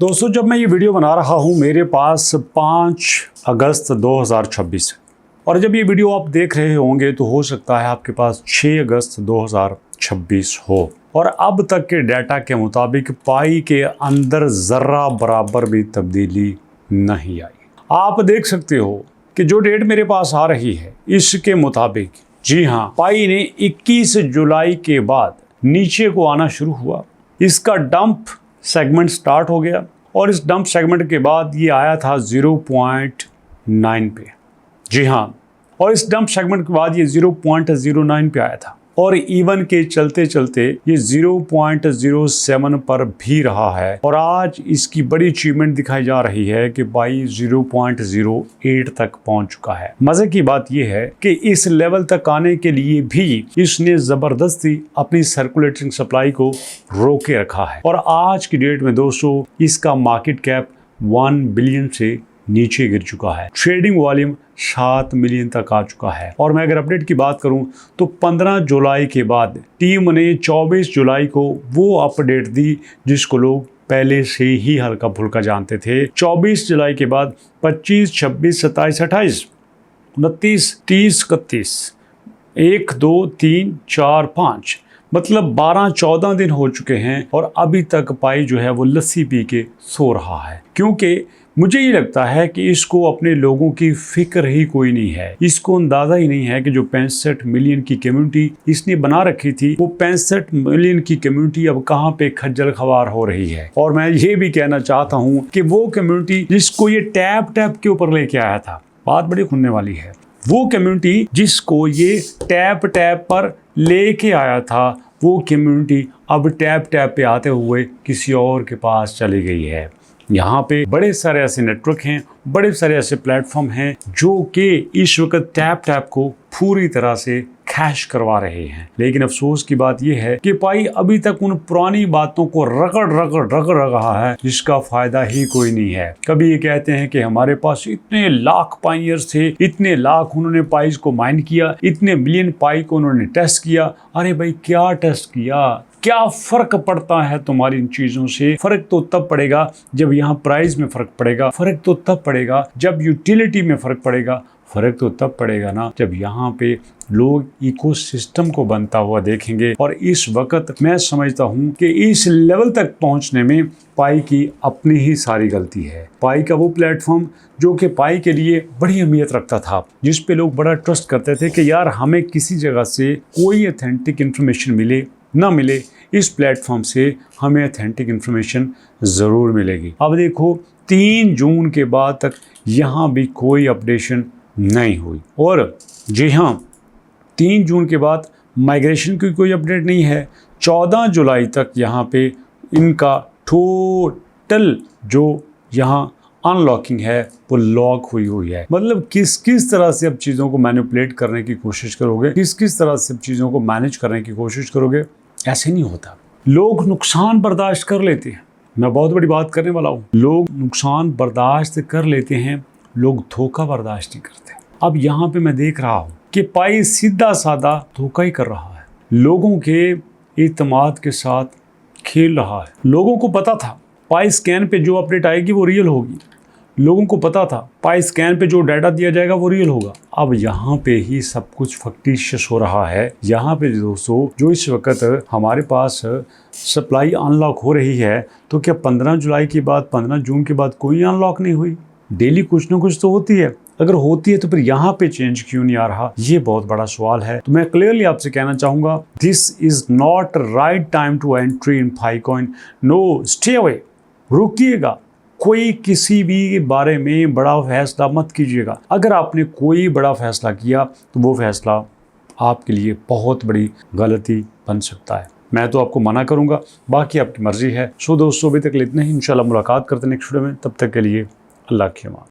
दोस्तों, जब मैं ये वीडियो बना रहा हूँ मेरे पास 5 अगस्त 2026 है और जब ये वीडियो आप देख रहे होंगे तो हो सकता है आपके पास 6 अगस्त 2026 हो। और अब तक के डाटा के मुताबिक पाई के अंदर ज़र्रा बराबर भी तब्दीली नहीं आई। आप देख सकते हो कि जो डेट मेरे पास आ रही है इसके मुताबिक, जी हाँ, पाई ने 21 जुलाई के बाद नीचे को आना शुरू हुआ। इसका डंप सेगमेंट स्टार्ट हो गया और इस डंप सेगमेंट के बाद ये आया था 0.9 पे, जी हाँ, और इस डंप सेगमेंट के बाद ये 0.09 पे आया था और इवन के चलते चलते ये 0.07 पर भी रहा है और आज इसकी बड़ी अचीवमेंट दिखाई जा रही है कि पाई 0.08 तक पहुंच चुका है। मजे की बात यह है कि इस लेवल तक आने के लिए भी इसने जबरदस्ती अपनी सर्कुलेटिंग सप्लाई को रोके रखा है और आज की डेट में दोस्तों इसका मार्केट कैप 1 बिलियन से नीचे गिर चुका है। ट्रेडिंग वॉल्यूम 7 मिलियन तक आ चुका है और मैं अगर अपडेट की बात करूं तो 15 जुलाई के बाद टीम ने 24 जुलाई को वो अपडेट दी जिसको लोग पहले से ही हल्का फुल्का जानते थे। 24 जुलाई के बाद 25, 26, 27, 28, 29, 30, 31, 1, 2, 3, 4, 5 मतलब 12-14 दिन हो चुके हैं और अभी तक पाई जो है वो लस्सी पी के सो रहा है, क्योंकि मुझे ये लगता है कि इसको अपने लोगों की फिक्र ही कोई नहीं है। इसको अंदाजा ही नहीं है कि जो 65 मिलियन की कम्युनिटी इसने बना रखी थी वो 65 मिलियन की कम्युनिटी अब कहाँ पे खज्जल खवार हो रही है। और मैं ये भी कहना चाहता हूँ कि वो कम्युनिटी जिसको ये टैप के ऊपर लेके आया था, बात बड़ी खुलने वाली है, वो कम्युनिटी जिसको ये टैप पर लेके आया था वो कम्युनिटी अब टैप पे आते हुए किसी और के पास चली गई है। यहाँ पे बड़े सारे ऐसे नेटवर्क हैं, बड़े सारे ऐसे प्लेटफॉर्म हैं जो कि इस वक्त टैप को पूरी तरह से कैश करवा रहे हैं। लेकिन अफसोस की बात यह है कि पाई अभी तक उन पुरानी बातों को रगड़ रहा है जिसका फायदा ही कोई नहीं है। कभी ये कहते हैं कि हमारे पास इतने लाख पाइनियर्स थे, इतने लाख उन्होंने पाइस को माइन किया, इतने मिलियन पाई को उन्होंने टेस्ट किया। अरे भाई, क्या टेस्ट किया? क्या फर्क पड़ता है तुम्हारी इन चीजों से? फर्क तो तब पड़ेगा जब यहाँ प्राइस में फर्क पड़ेगा, फर्क तो तब पड़ेगा जब यूटिलिटी में फर्क पड़ेगा, फर्क तो तब पड़ेगा ना जब यहाँ पे लोग इकोसिस्टम को बनता हुआ देखेंगे। और इस वक्त मैं समझता हूँ कि इस लेवल तक पहुँचने में पाई की अपनी ही सारी गलती है। पाई का वो प्लेटफॉर्म जो कि पाई के लिए बड़ी अहमियत रखता था, जिस पे लोग बड़ा ट्रस्ट करते थे कि यार हमें किसी जगह से कोई ऑथेंटिक इन्फॉर्मेशन मिले ना मिले, इस प्लेटफॉर्म से हमें ऑथेंटिक इन्फॉर्मेशन ज़रूर मिलेगी। अब देखो 3 जून के बाद तक यहाँ भी कोई अपडेशन नहीं हुई और जी हाँ, 3 जून के बाद माइग्रेशन की कोई अपडेट नहीं है। 14 जुलाई तक यहाँ पे इनका टोटल जो यहाँ अनलॉकिंग है वो लॉक हुई है। मतलब किस तरह से अब चीज़ों को मैनिपुलेट करने की कोशिश करोगे, किस तरह से अब चीज़ों को मैनेज करने की कोशिश करोगे, ऐसे नहीं होता। लोग नुकसान बर्दाश्त कर लेते हैं, मैं बहुत बड़ी बात करने वाला हूँ। लोग नुकसान बर्दाश्त कर लेते हैं, लोग धोखा बर्दाश्त नहीं करते। अब यहाँ पे मैं देख रहा हूँ कि पाई सीधा साधा धोखा ही कर रहा है, लोगों के इत्मीनान के साथ खेल रहा है। लोगों को पता था पाई स्कैन पे जो अपडेट आएगी वो रियल होगी, लोगों को पता था पाई स्कैन पे जो डाटा दिया जाएगा वो रियल होगा। अब यहाँ पे ही सब कुछ फक्टिशियस हो रहा है। यहाँ पे दोस्तों जो इस वक्त हमारे पास सप्लाई अनलॉक हो रही है, तो क्या 15 जुलाई के बाद 15 जून के बाद कोई अनलॉक नहीं हुई? डेली कुछ ना कुछ तो होती है। अगर होती है तो फिर यहाँ पे चेंज क्यों नहीं आ रहा? ये बहुत बड़ा सवाल है। तो मैं क्लियरली आपसे कहना चाहूँगा, this is not right time to entry in फाइकॉइन। नो, स्टे अवे, रुकिएगा। कोई किसी भी बारे में बड़ा फैसला मत कीजिएगा। अगर आपने कोई बड़ा फैसला किया तो वो फैसला आपके लिए बहुत बड़ी गलती बन सकता है। मैं तो आपको मना करूँगा, बाकी आपकी मर्जी है। सो दोस्तों, अभी तक इतना ही। इंशाल्लाह मुलाकात करते हैं नेक्स्ट वीडियो में। तब तक के लिए अल्लाह के अमान।